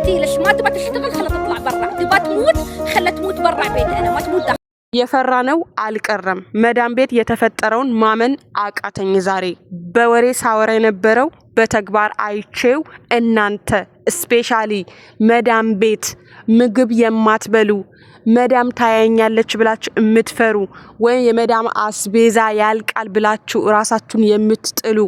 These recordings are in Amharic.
حياتي ليش ما تبى تشتغل خلها تطلع برا تبى تموت خلها تموت برا بيت أنا ما تموت የፈራነው አልቀረም መዳም ቤት የተፈጠረውን ማመን አቃተኝ ዛሬ በወሬ ሳወራ የነበረው በተግባር አይቼው እናንተ ስፔሻሊ መዳም ቤት ምግብ የማትበሉ መዳም ታያኛለች ብላችሁ እምትፈሩ ወይ የመዳም አስቤዛ ያልቃል ብላችሁ ራሳችሁን የምትጥሉ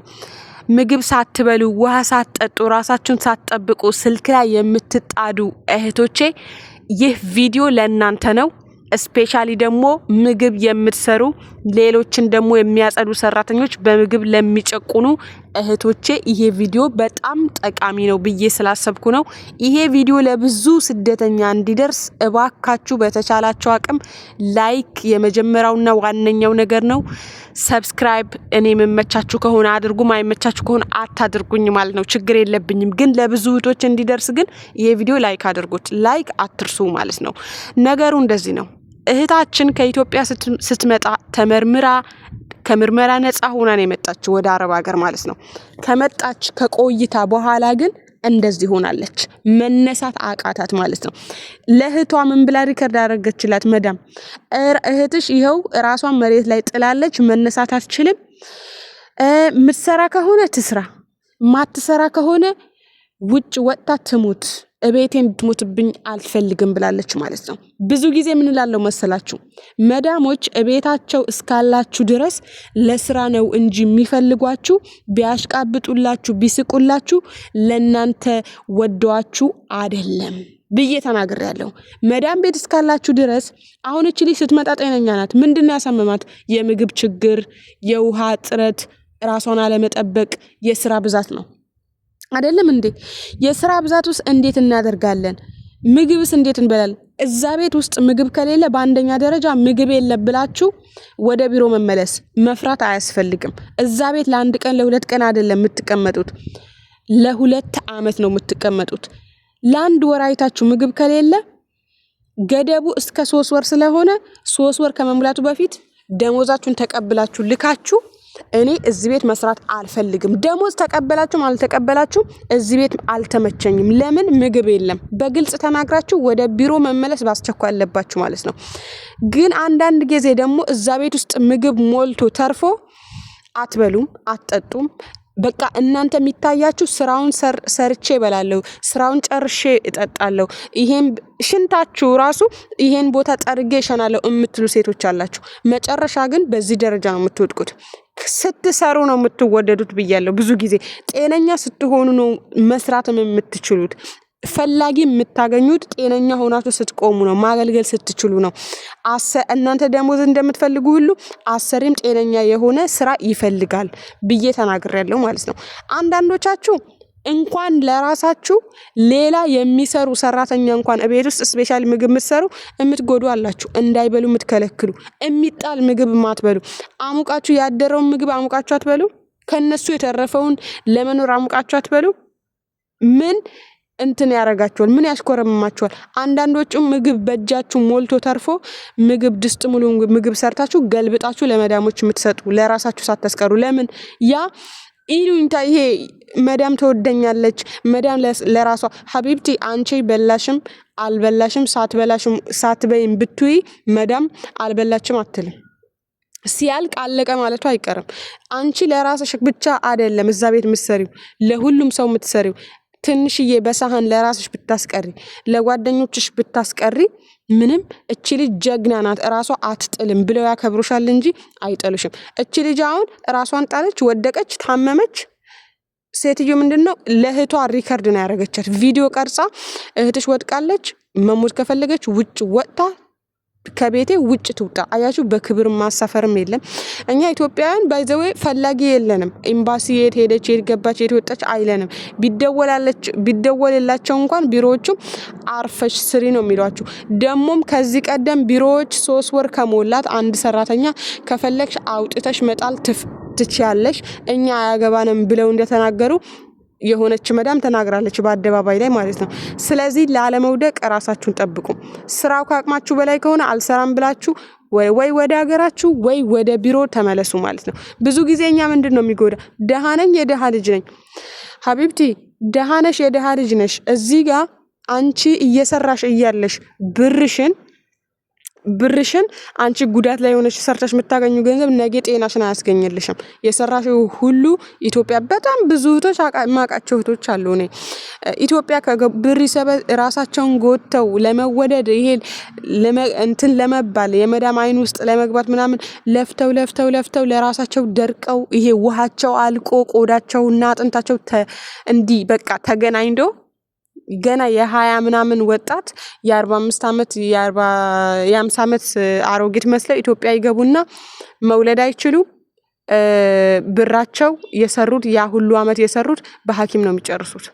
ምግብ ሳትበሉ ውሃ ሳትጠጡ ራሳችሁን ሳትጠብቁ ስልክ ላይ የምትጣዱ እህቶቼ ይህ ቪዲዮ ለእናንተ ነው ስፔሻሊ ደግሞ ምግብ የምትሰሩ ሌሎችን ደግሞ የሚያጸዱ ሰራተኞች በምግብ ለሚጨቁኑ እህቶቼ ይሄ ቪዲዮ በጣም ጠቃሚ ነው ብዬ ስላሰብኩ ነው ይሄ ቪዲዮ ለብዙ ስደተኛ እንዲደርስ እባካችሁ በተቻላችሁ አቅም ላይክ የመጀመሪያውና ዋነኛው ነገር ነው ሰብስክራይብ እኔ መመቻችሁ ከሆነ አድርጉ ማይመቻችሁ ከሆነ አታድርጉኝ ማለት ነው ችግር የለብኝም ግን ለብዙ እህቶች እንዲደርስ ግን ይሄ ቪዲዮ ላይክ አድርጉት ላይክ አትርሱ ማለት ነው ነገሩ እንደዚህ ነው እህታችን ከኢትዮጵያ ስትመጣ ተመርምራ ከምርመራ ነፃ ሆና ነው የመጣችው ወደ አረብ ሀገር ማለት ነው ከመጣች ከቆይታ በኋላ ግን እንደዚህ ሆናለች መነሳት አቃታት ማለት ነው ለእህቷ ምን ብላ ሪከርድ አደረገችላት መዳም እህትሽ ይሄው ራሷን መሬት ላይ ጥላለች መነሳት አትችልም ምትሰራ ከሆነ ትስራ ማትሰራ ከሆነ ውጭ ወጣ ትሙት እቤቴን ትሙትብኝ አልፈልግም ብላለች ማለት ነው ብዙ ጊዜ ምን ይላለው መሰላችሁ መዳሞች እቤታቸው እስካላችሁ ድረስ ለስራ ነው እንጂ የሚፈልጓችሁ ቢያሽቃብጡላችሁ ቢስቁላችሁ ለናንተ ወደዋችሁ አይደለም ብዬ ተናግሬያለሁ መዳም ቤት እስካላችሁ ድረስ አሁን እቺ ልጅ ስትመጣ ጤነኛ ናት ምንድነው ያሳመማት የምግብ ችግር የውሃ ጥረት ራሷን አለመጠበቅ የስራ ብዛት ነው አይደለም እንዴ የሥራ ብዛቱስ እንዴት እናደርጋለን ምግብስ እንዴት እንበላለን እዛ ቤት ውስጥ ምግብ ከሌለ በአንደኛ ደረጃ ምግብ የለብላችሁ ወደ ቢሮ መመለስ መፍራት አያስፈልግም እዛ ቤት ለአንድ ቀን ለሁለት ቀን አይደለም የምትቀመጡት ለሁለት አመት ነው የምትቀመጡት ለአንድ ወር አይታችሁ ምግብ ከሌለ ገደቡ እስከ 3 ወር ስለሆነ 3 ወር ከመሙላቱ በፊት ደሞዛችሁን ተቀብላችሁ ልካችሁ እኔ እዚህ ቤት መስራት አልፈልግም ደሞዝ ተቀበላችሁ ማለት ተቀበላችሁ እዚህ ቤት አልተመቸኝም ለምን ምግብ የለም በግልጽ ተናግራችሁ ወደ ቢሮ መመለስ ባስቸኳይ አለባችሁ ማለት ነው ግን አንዳንድ ጊዜ ደግሞ እዛ ቤት ውስጥ ምግብ ሞልቶ ተርፎ አትበሉም አትጠጡም በቃ እናንተ የሚታያችሁ ስራውን ሰርቼ እበላለሁ ስራውን ጨርሼ እጠጣለሁ ይሄን ሽንታችሁ ራሱ ይሄን ቦታ ጠርጌ እሸናለሁ እምትሉ ሴቶች አላችሁ መጨረሻ ግን በዚህ ደረጃ ነው የምትወድቁት ስትሰሩ ነው የምትወደዱት ብያለሁ ብዙ ጊዜ ጤነኛ ስትሆኑ ነው መስራትም የምትችሉት ፈላጊ የምታገኙት ጤነኛ ሆናችሁ ስትቆሙ ነው ማገልገል ስትችሉ ነው እናንተ ደሞዝ እንደምትፈልጉ ሁሉ አሰሪም ጤነኛ የሆነ ስራ ይፈልጋል ብዬ ተናግሬያለሁ ማለት ነው አንዳንዶቻችሁ እንኳን ለራሳችሁ ሌላ የሚሰሩ ሰራተኛ እንኳን እቤት ውስጥ ስፔሻሊ ምግብ የምትሰሩ እምትጎዱ አላችሁ እንዳይበሉ የምትከለክሉ የሚጣል ምግብ ማትበሉ አሙቃችሁ ያደረውን ምግብ አሙቃችሁ አትበሉ ከነሱ የተረፈውን ለመኖር አሙቃችሁ አትበሉ ምን እንትን ያረጋችኋል ምን ያሽኮረምማችኋል አንዳንዶቹ ምግብ በእጃችሁ ሞልቶ ተርፎ ምግብ ድስት ሙሉ ምግብ ሰርታችሁ ገልብጣችሁ ለመዳሞች የምትሰጡ ለራሳችሁ ሳትስቀሩ ለምን ያ ኢሉንታ ይሄ መዳም ተወደኛለች መዳም ለራሷ ሐቢብቲ አንቺ በላሽም አልበላሽም ሳትበይም ብትይ መዳም አልበላችም አትልም ሲያልቅ አለቀ ማለቱ አይቀርም አንቺ ለራስሽ ብቻ አይደለም እዛ ቤት ምትሰሪው ለሁሉም ሰው ምትሰሪው ትንሽዬ በሳህን ለራስሽ ብታስቀሪ ለጓደኞችሽ ብታስቀሪ ምንም እቺ ልጅ ጀግና ናት ራሷ አትጥልም ብለው ያከብሩሻል እንጂ አይጠሉሽም እቺ ልጅ አሁን ራሷን ጣለች ወደቀች ታመመች ሴትዮ ምንድነው ለእህቷ ሪከርድ ነው ያረጋቻት ቪዲዮ ቀርጻ እህትሽ ወድቃለች መሞት ከፈለገች ውጭ ወጣ ከቤቴ ውጭ ትውጣ አያችሁ በክብር ማሳፈርም የለም እኛ ኢትዮጵያውያን ባይዘዌ ፈላጊ የለንም ኤምባሲ ሄደች ገባች ወጣች አይለንም ቢደወልላቸው እንኳን ቢሮዎቹ አርፈሽ ስሪ ነው የሚሏችሁ ደሞም ከዚህ ቀደም ቢሮዎች 3 ወር ከሞላት አንድ ሰራተኛ ከፈለክሽ አውጥተሽ መጣል ትችያለሽ እኛ አያገባንም ብለው እንደተናገሩ የሆነች መዳም ተናግራለች በአደባባይ ላይ ማለት ነው ስለዚህ ለዓለመውደቅ ራሳችሁን ጠብቁ ስራው ካቅማችሁ በላይ ከሆነ አልሰራም ብላችሁ ወይ ወደ ሀገራችሁ ወይ ወደ ቢሮ ተመለሱ ማለት ነው ብዙ ጊዜኛ ምንድነው የሚጎዳ ደሃነኝ የደሃ ልጅ ነኝ ሐቢብቲ ደሃነሽ የደሃ ልጅ ነሽ እዚህ ጋር አንቺ እየሰራሽ እያለሽ ብርሽን አንቺ ጉዳት ላይ ሆነሽ ሰርተሽ የምታገኙ ገንዘብ ነገ ጤናሽን አያስገኝልሽም። የሰራሽው ሁሉ ኢትዮጵያ በጣም ብዙ እህቶች ማቃቸው እህቶች አሉ። እኔ ኢትዮጵያ ብር ይሰበ ራሳቸውን ጎተው ለመወደድ ይሄ እንትን ለመባል የመዳም አይን ውስጥ ለመግባት ምናምን ለፍተው ለራሳቸው ደርቀው ይሄ ውሃቸው አልቆ ቆዳቸውና አጥንታቸው እንዲህ በቃ ተገናኝቶ ገና የ20 ምናምን ወጣት የ45 ዓመት የ50 ዓመት አሮጊት መስለው ኢትዮጵያ ይገቡና መውለድ አይችሉ። ብራቸው የሰሩት ያ ሁሉ ዓመት የሰሩት በሐኪም ነው የሚጨርሱት።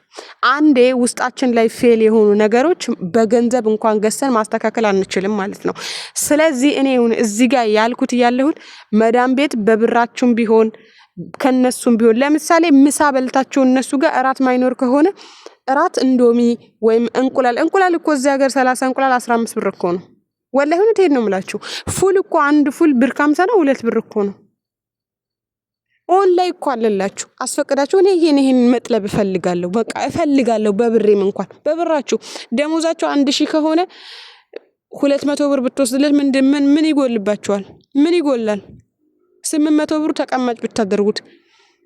አንዴ ውስጣችን ላይ ፌል የሆኑ ነገሮች በገንዘብ እንኳን ገዝተን ማስተካከል አንችልም ማለት ነው። ስለዚህ እኔ እዚህ ጋር ያልኩት ያለሁት መዳም ቤት በብራችሁም ቢሆን ከነሱም ቢሆን ለምሳሌ ምሳ በልታችሁ እነሱ ጋር እራት ማይኖር ከሆነ እራት እንዶሚ ወይም እንቁላል እኮ እዚህ ሀገር 30 እንቁላል 15 ብር እኮ ነው። ወላሂ እውነቴን ነው የምላችሁ። ፉል እኮ አንድ ፉል ብር 50 ነው፣ 2 ብር እኮ ነው። ኦንላይን እኮ አለላችሁ አስፈቅዳችሁ። እኔ ይሄን መጥለብ እፈልጋለሁ፣ በቃ እፈልጋለሁ። በብሬም እንኳን በብራችሁ ደሞዛችሁ 1000 ከሆነ 200 ብር ብትወስድለት ምን ይጎልባችኋል? ምን ይጎላል? 800 ብር ተቀማጭ ብታደርጉት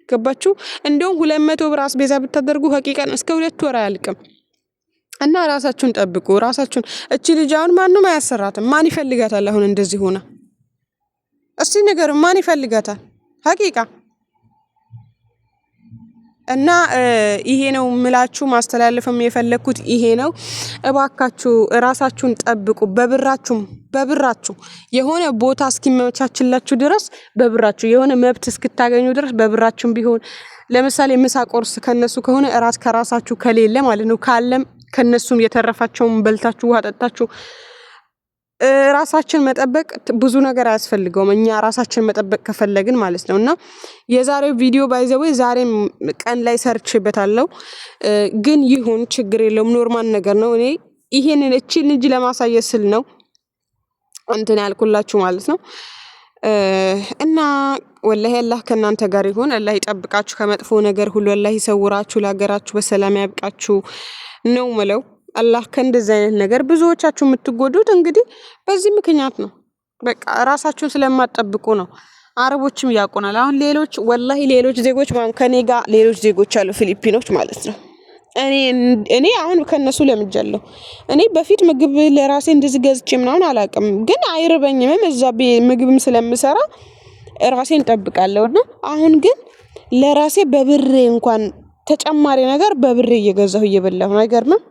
ገባችሁ? እንደውም 200 ብር አስቤዛ ብታደርጉ ሀቂቃን እስከ 2 ወር አያልቅም። እና ራሳችሁን ጠብቁ። ራሳችሁን እቺ ልጅ አሁን ማንም አያሰራትም። ማን ይፈልጋታል? አሁን እንደዚህ ሆነ እስቲ ነገር ማን ይፈልጋታል? ሀቂቃ እና ይሄ ነው ምላችሁ ማስተላለፍም የፈለኩት ይሄ ነው። እባካችሁ ራሳችሁን ጠብቁ። በብራችሁ የሆነ ቦታ እስኪመቻችላችሁ ድረስ በብራችሁ የሆነ መብት እስክታገኙ ድረስ በብራችሁም ቢሆን ለምሳሌ ምሳ ቁርስ ከነሱ ከሆነ እራት ከራሳችሁ ከሌለ ማለት ነው ካለም ከነሱም የተረፋቸውን በልታችሁ ውሃ ጠጣችሁ ራሳችን መጠበቅ ብዙ ነገር አያስፈልገውም። እኛ ራሳችን መጠበቅ ከፈለግን ማለት ነውና የዛሬው ቪዲዮ ባይዘው ዛሬም ቀን ላይ ሰርችበታለሁ። ግን ይሁን ችግር የለውም፣ ኖርማል ነገር ነው። እኔ ይሄንን እቺን ልጅ ለማሳየት ስል ነው እንትን ያልኩላችሁ ማለት ነው። እና ወላሂ አላህ ከናንተ ጋር ይሁን። አላህ ይጠብቃችሁ ከመጥፎ ነገር ሁሉ። አላህ ይሰውራችሁ፣ ለሀገራችሁ በሰላም ያብቃችሁ ነው ማለት አላህ ከእንደዚህ አይነት ነገር ብዙዎቻችሁ የምትጎዱት እንግዲህ በዚህ ምክንያት ነው። በቃ ራሳችሁን ስለማትጠብቁ ነው። አረቦችም ያቆናል። አሁን ሌሎች ዜጎች ከኔ ጋር ሌሎች ዜጎች አሉ ፊሊፒኖች ማለት ነው። እኔ አሁን ከነሱ ለምጃለሁ። እኔ በፊት ምግብ ለራሴ እንደዚህ ገዝቼ ምናምን አላውቅም፣ ግን አይርበኝም። እዛ ምግብም ስለምሰራ ራሴን ጠብቃለሁና አሁን ግን ለራሴ በብሬ እንኳን ተጨማሪ ነገር በብሬ እየገዛሁ እየበላሁ ነው። አይገርምም?